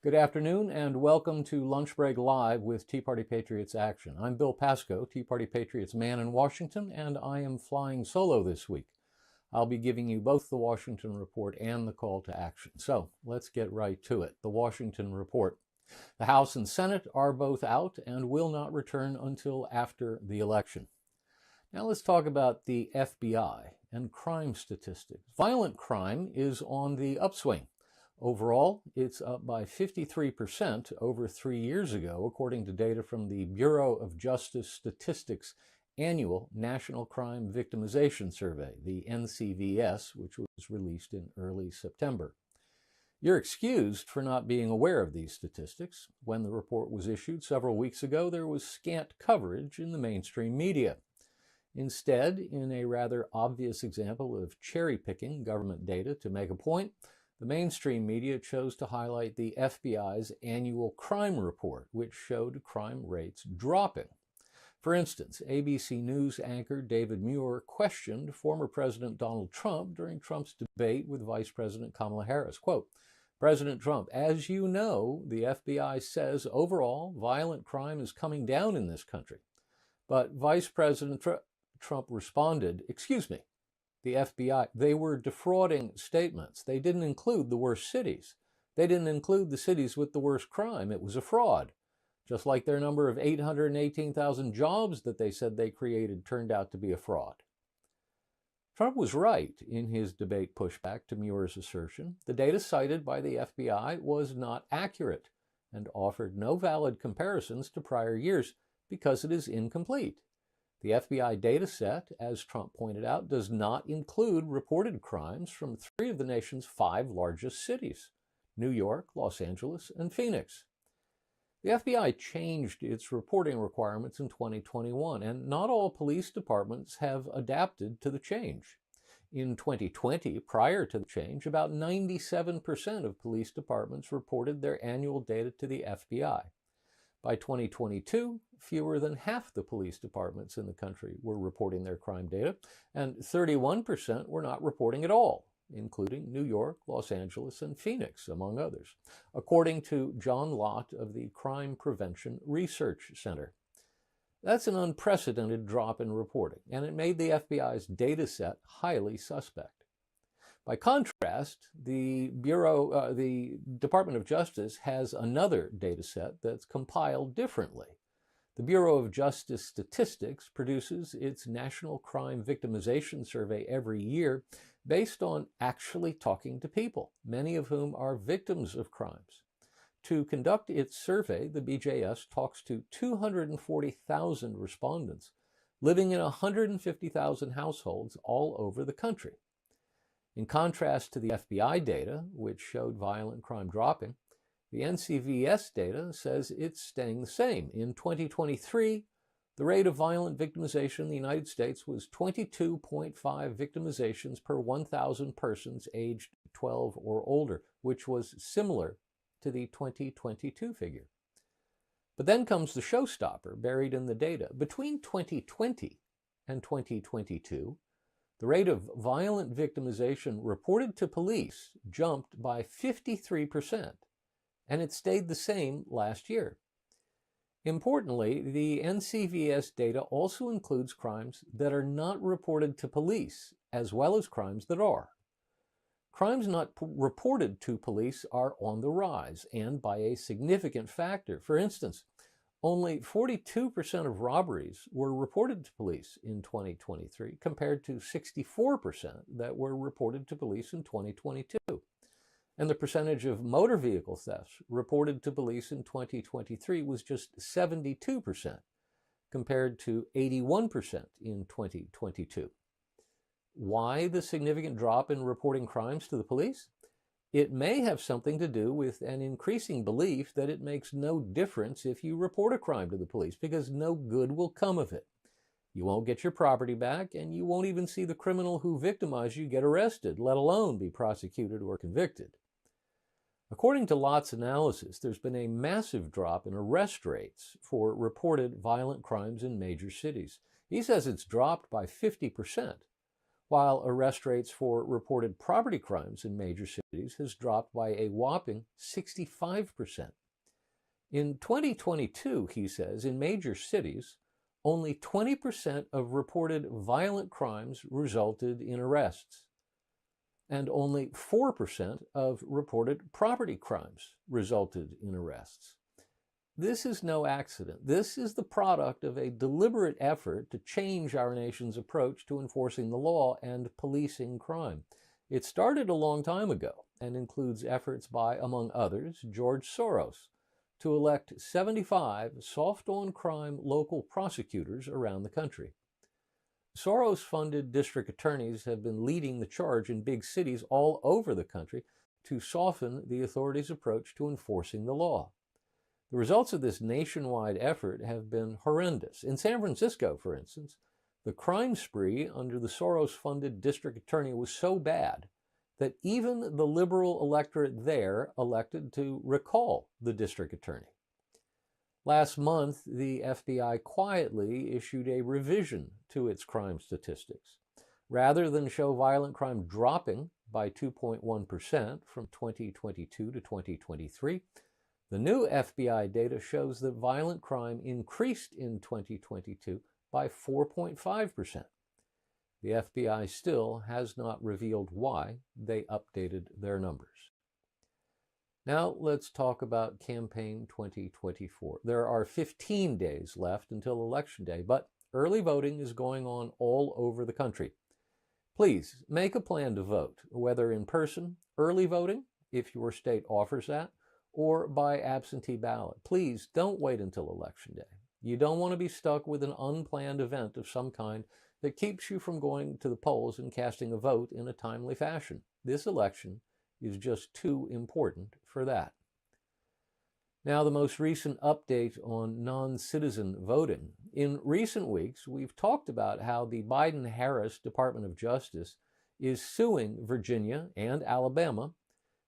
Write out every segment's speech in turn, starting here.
Good afternoon and welcome to Lunch Break Live with Tea Party Patriots Action. I'm Bill Pasco, Tea Party Patriots man in Washington, and I am flying solo this week. I'll be giving you both the Washington Report and the call to action. So let's get right to it. The Washington Report. The House and Senate are both out and will not return until after the election. Now let's talk about the FBI and crime statistics. Violent crime is on the upswing. Overall, it's up by 53% over 3 years ago, according to data from the Bureau of Justice Statistics annual National Crime Victimization Survey, the NCVS, which was released in early September. You're excused for not being aware of these statistics. When the report was issued several weeks ago, there was scant coverage in the mainstream media. Instead, in a rather obvious example of cherry-picking government data to make a point, the mainstream media chose to highlight the FBI's annual crime report, which showed crime rates dropping. For instance, ABC News anchor David Muir questioned former President Donald Trump during Trump's debate with Vice President Kamala Harris. Quote, "President Trump, as you know, the FBI says overall violent crime is coming down in this country." But Vice President Trump responded, "Excuse me, the FBI, they were defrauding statements. They didn't include the worst cities. They didn't include the cities with the worst crime. It was a fraud. Just like their number of 818,000 jobs that they said they created turned out to be a fraud." Trump was right in his debate pushback to Muir's assertion. The data cited by the FBI was not accurate and offered no valid comparisons to prior years because it is incomplete. The FBI data set, as Trump pointed out, does not include reported crimes from 3 of the nation's 5 largest cities, New York, Los Angeles, and Phoenix. The FBI changed its reporting requirements in 2021, and not all police departments have adapted to the change. In 2020, prior to the change, about 97% of police departments reported their annual data to the FBI. By 2022, fewer than half the police departments in the country were reporting their crime data, and 31% were not reporting at all, including New York, Los Angeles, and Phoenix, among others, according to John Lott of the Crime Prevention Research Center. That's an unprecedented drop in reporting, and it made the FBI's data set highly suspect. By contrast, the Department of Justice has another data set that's compiled differently. The Bureau of Justice Statistics produces its National Crime Victimization Survey every year based on actually talking to people, many of whom are victims of crimes. To conduct its survey, the BJS talks to 240,000 respondents living in 150,000 households all over the country. In contrast to the FBI data, which showed violent crime dropping, the NCVS data says it's staying the same. In 2023, the rate of violent victimization in the United States was 22.5 victimizations per 1,000 persons aged 12 or older, which was similar to the 2022 figure. But then comes the showstopper buried in the data. Between 2020 and 2022, the rate of violent victimization reported to police jumped by 53%, and it stayed the same last year. Importantly, the NCVS data also includes crimes that are not reported to police, as well as crimes that are. Crimes not reported to police are on the rise, and by a significant factor. For instance, only 42% of robberies were reported to police in 2023, compared to 64% that were reported to police in 2022. And the percentage of motor vehicle thefts reported to police in 2023 was just 72%, compared to 81% in 2022. Why the significant drop in reporting crimes to the police? It may have something to do with an increasing belief that it makes no difference if you report a crime to the police because no good will come of it. You won't get your property back, and you won't even see the criminal who victimized you get arrested, let alone be prosecuted or convicted. According to Lott's analysis, there's been a massive drop in arrest rates for reported violent crimes in major cities. He says it's dropped by 50%, while arrest rates for reported property crimes in major cities has dropped by a whopping 65%. In 2022, he says, in major cities, only 20% of reported violent crimes resulted in arrests, and only 4% of reported property crimes resulted in arrests. This is no accident. This is the product of a deliberate effort to change our nation's approach to enforcing the law and policing crime. It started a long time ago and includes efforts by, among others, George Soros, to elect 75 soft-on-crime local prosecutors around the country. Soros-funded district attorneys have been leading the charge in big cities all over the country to soften the authorities' approach to enforcing the law. The results of this nationwide effort have been horrendous. In San Francisco, for instance, the crime spree under the Soros-funded district attorney was so bad that even the liberal electorate there elected to recall the district attorney. Last month, the FBI quietly issued a revision to its crime statistics. Rather than show violent crime dropping by 2.1% from 2022 to 2023, the new FBI data shows that violent crime increased in 2022 by 4.5%. The FBI still has not revealed why they updated their numbers. Now let's talk about campaign 2024. There are 15 days left until Election Day, but early voting is going on all over the country. Please make a plan to vote, whether in person, early voting, if your state offers that, or by absentee ballot. Please don't wait until Election Day. You don't want to be stuck with an unplanned event of some kind that keeps you from going to the polls and casting a vote in a timely fashion. This election is just too important for that. Now, the most recent update on non-citizen voting. In recent weeks, we've talked about how the Biden-Harris Department of Justice is suing Virginia and Alabama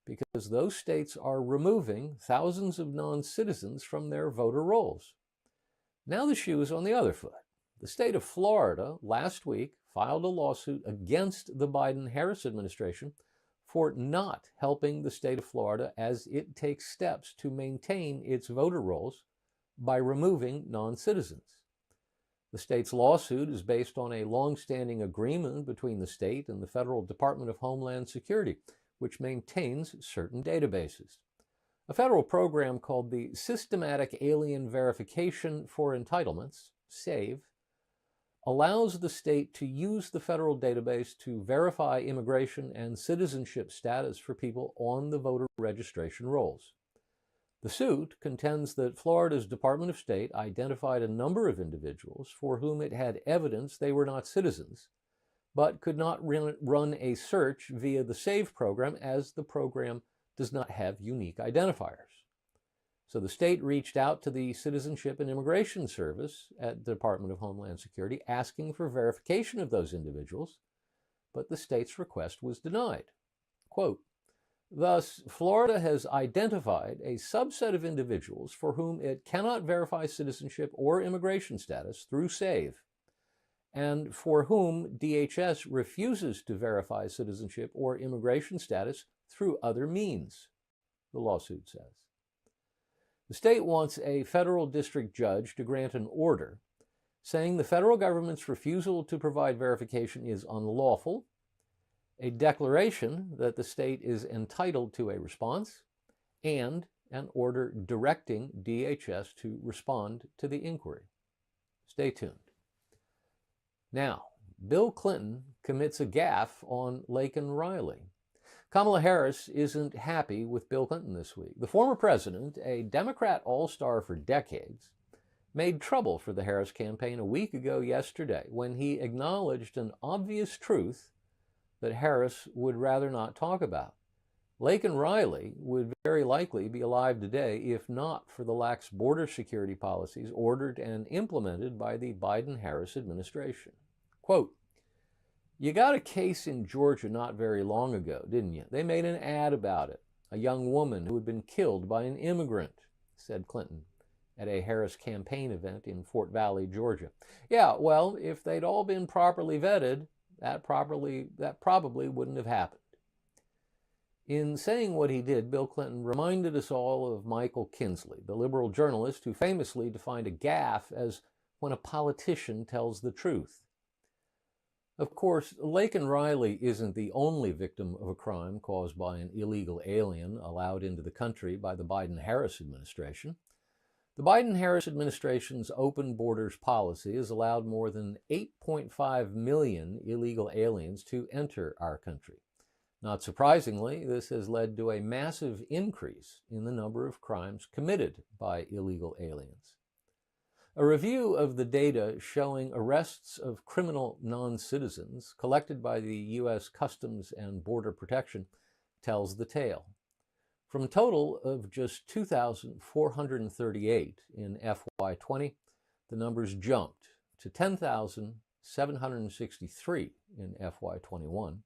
because those states are removing thousands of non-citizens from their voter rolls. Now the shoe is on the other foot. The state of Florida last week filed a lawsuit against the Biden-Harris administration for not helping the state of Florida as it takes steps to maintain its voter rolls by removing non-citizens. The state's lawsuit is based on a long-standing agreement between the state and the Federal Department of Homeland Security, which maintains certain databases. A federal program called the Systematic Alien Verification for Entitlements, SAVE, allows the state to use the federal database to verify immigration and citizenship status for people on the voter registration rolls. The suit contends that Florida's Department of State identified a number of individuals for whom it had evidence they were not citizens, but could not run a search via the SAVE program as the program does not have unique identifiers. So the state reached out to the Citizenship and Immigration Service at the Department of Homeland Security asking for verification of those individuals, but the state's request was denied. Quote, thus, Florida has identified a subset of individuals for whom it cannot verify citizenship or immigration status through SAVE, and for whom DHS refuses to verify citizenship or immigration status through other means, the lawsuit says. The state wants a federal district judge to grant an order saying the federal government's refusal to provide verification is unlawful, a declaration that the state is entitled to a response, and an order directing DHS to respond to the inquiry. Stay tuned. Now, Bill Clinton commits a gaffe on Laken Riley. Kamala Harris isn't happy with Bill Clinton this week. The former president, a Democrat all-star for decades, made trouble for the Harris campaign a week ago yesterday when he acknowledged an obvious truth that Harris would rather not talk about. Laken Riley would very likely be alive today if not for the lax border security policies ordered and implemented by the Biden-Harris administration. Quote, you got a case in Georgia not very long ago, didn't you? They made an ad about it. A young woman who had been killed by an immigrant, said Clinton at a Harris campaign event in Fort Valley, Georgia. Yeah, well, if they'd all been properly vetted, that probably wouldn't have happened. In saying what he did, Bill Clinton reminded us all of Michael Kinsley, the liberal journalist who famously defined a gaffe as when a politician tells the truth. Of course, Laken Riley isn't the only victim of a crime caused by an illegal alien allowed into the country by the Biden-Harris administration. The Biden-Harris administration's open borders policy has allowed more than 8.5 million illegal aliens to enter our country. Not surprisingly, this has led to a massive increase in the number of crimes committed by illegal aliens. A review of the data showing arrests of criminal non-citizens collected by the U.S. Customs and Border Protection tells the tale. From a total of just 2,438 in FY20, the numbers jumped to 10,763 in FY21,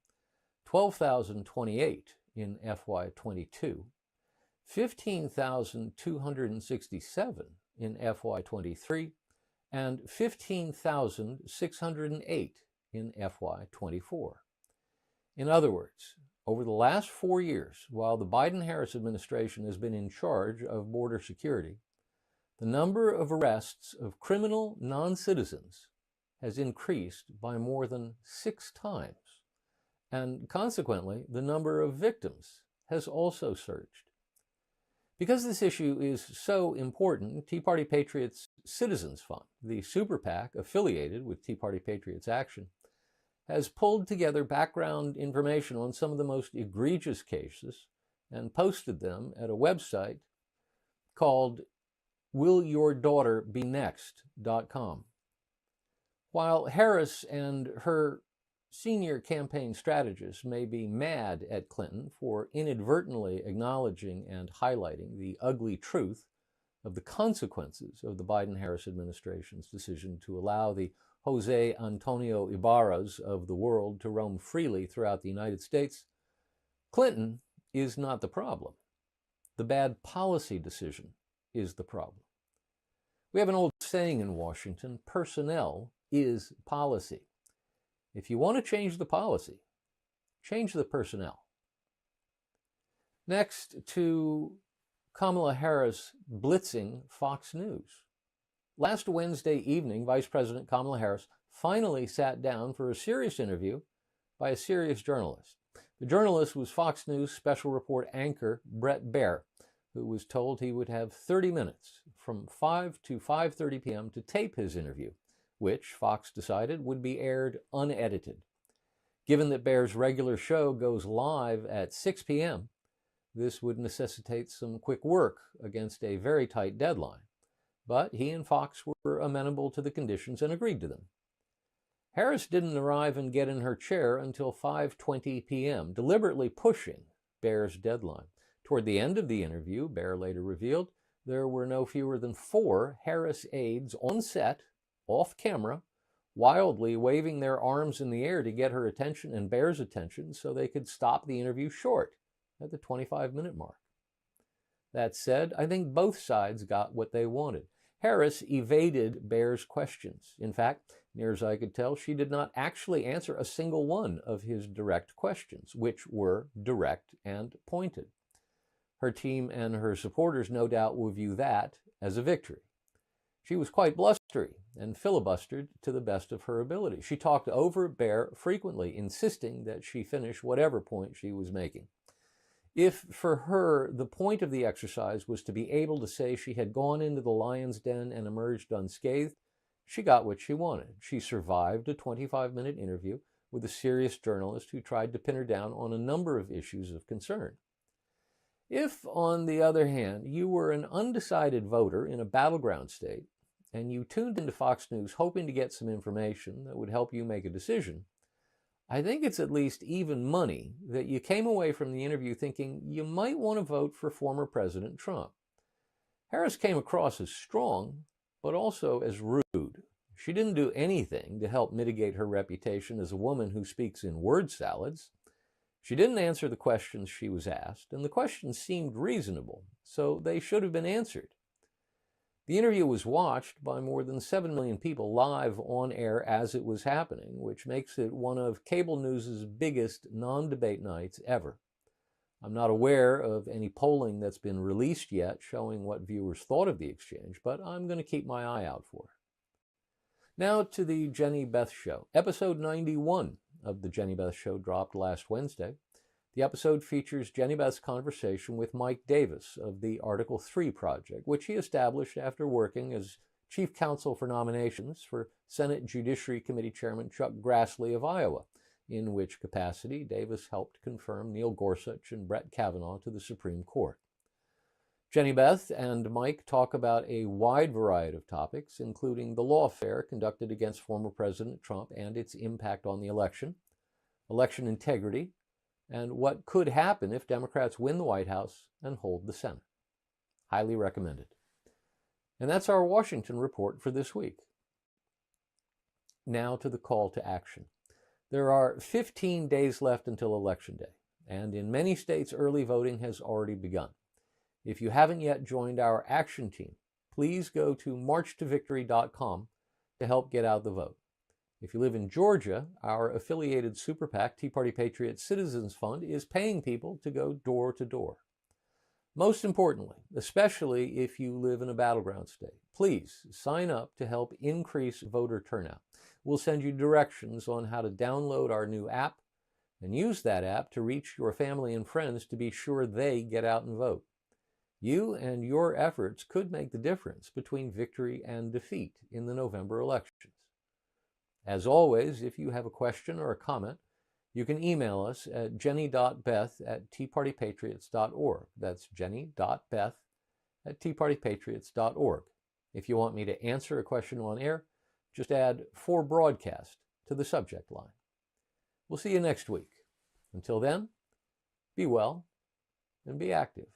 12,028 in FY22, 15,267 in FY23, and 15,608 in FY24. In other words, over the last 4 years, while the Biden-Harris administration has been in charge of border security, the number of arrests of criminal non-citizens has increased by more than 6 times, and consequently, the number of victims has also surged. Because this issue is so important, Tea Party Patriots Citizens Fund, the super PAC affiliated with Tea Party Patriots Action, has pulled together background information on some of the most egregious cases and posted them at a website called willyourdaughterbenext.com. While Harris and her senior campaign strategists may be mad at Clinton for inadvertently acknowledging and highlighting the ugly truth of the consequences of the Biden-Harris administration's decision to allow the Jose Antonio Ibarras of the world to roam freely throughout the United States, Clinton is not the problem. The bad policy decision is the problem. We have an old saying in Washington, personnel is policy. If you want to change the policy, change the personnel. Next, to Kamala Harris blitzing Fox News. Last Wednesday evening, Vice President Kamala Harris finally sat down for a serious interview by a serious journalist. The journalist was Fox News special report anchor Bret Baier, who was told he would have 30 minutes from 5 to 5:30 p.m. to tape his interview, which Fox decided would be aired unedited. Given that Baier's regular show goes live at 6 p.m., this would necessitate some quick work against a very tight deadline. But he and Fox were amenable to the conditions and agreed to them. Harris didn't arrive and get in her chair until 5:20 p.m., deliberately pushing Baier's deadline. Toward the end of the interview, Baier later revealed, there were no fewer than 4 Harris aides on set, off camera, wildly waving their arms in the air to get her attention and Baier's attention so they could stop the interview short at the 25-minute mark. That said, I think both sides got what they wanted. Harris evaded Baier's questions. In fact, near as I could tell, she did not actually answer a single one of his direct questions, which were direct and pointed. Her team and her supporters no doubt will view that as a victory. She was quite blustery and filibustered to the best of her ability. She talked over Baier frequently, insisting that she finish whatever point she was making. If for her the point of the exercise was to be able to say she had gone into the lion's den and emerged unscathed, she got what she wanted. She survived a 25-minute interview with a serious journalist who tried to pin her down on a number of issues of concern. If, on the other hand, you were an undecided voter in a battleground state and you tuned into Fox News hoping to get some information that would help you make a decision, I think it's at least even money that you came away from the interview thinking you might want to vote for former President Trump. Harris came across as strong, but also as rude. She didn't do anything to help mitigate her reputation as a woman who speaks in word salads. She didn't answer the questions she was asked, and the questions seemed reasonable, so they should have been answered. The interview was watched by more than 7 million people live on air as it was happening, which makes it one of cable news's biggest non-debate nights ever. I'm not aware of any polling that's been released yet showing what viewers thought of the exchange, but I'm going to keep my eye out for it. Now to the Jenny Beth Show. Episode 91 of the Jenny Beth Show dropped last Wednesday. The episode features Jenny Beth's conversation with Mike Davis of the Article 3 Project, which he established after working as chief counsel for nominations for Senate Judiciary Committee Chairman Chuck Grassley of Iowa, in which capacity Davis helped confirm Neil Gorsuch and Brett Kavanaugh to the Supreme Court. Jenny Beth and Mike talk about a wide variety of topics, including the lawfare conducted against former President Trump and its impact on the election, election integrity, and what could happen if Democrats win the White House and hold the Senate. Highly recommended. And that's our Washington report for this week. Now to the call to action. There are 15 days left until Election Day, and in many states, early voting has already begun. If you haven't yet joined our action team, please go to marchtovictory.com to help get out the vote. If you live in Georgia, our affiliated super PAC, Tea Party Patriots Citizens Fund, is paying people to go door to door. Most importantly, especially if you live in a battleground state, please sign up to help increase voter turnout. We'll send you directions on how to download our new app and use that app to reach your family and friends to be sure they get out and vote. You and your efforts could make the difference between victory and defeat in the November elections. As always, if you have a question or a comment, you can email us at jenny.beth@teapartypatriots.org. That's jenny.beth@teapartypatriots.org. If you want me to answer a question on air, just add "for broadcast" to the subject line. We'll see you next week. Until then, be well and be active.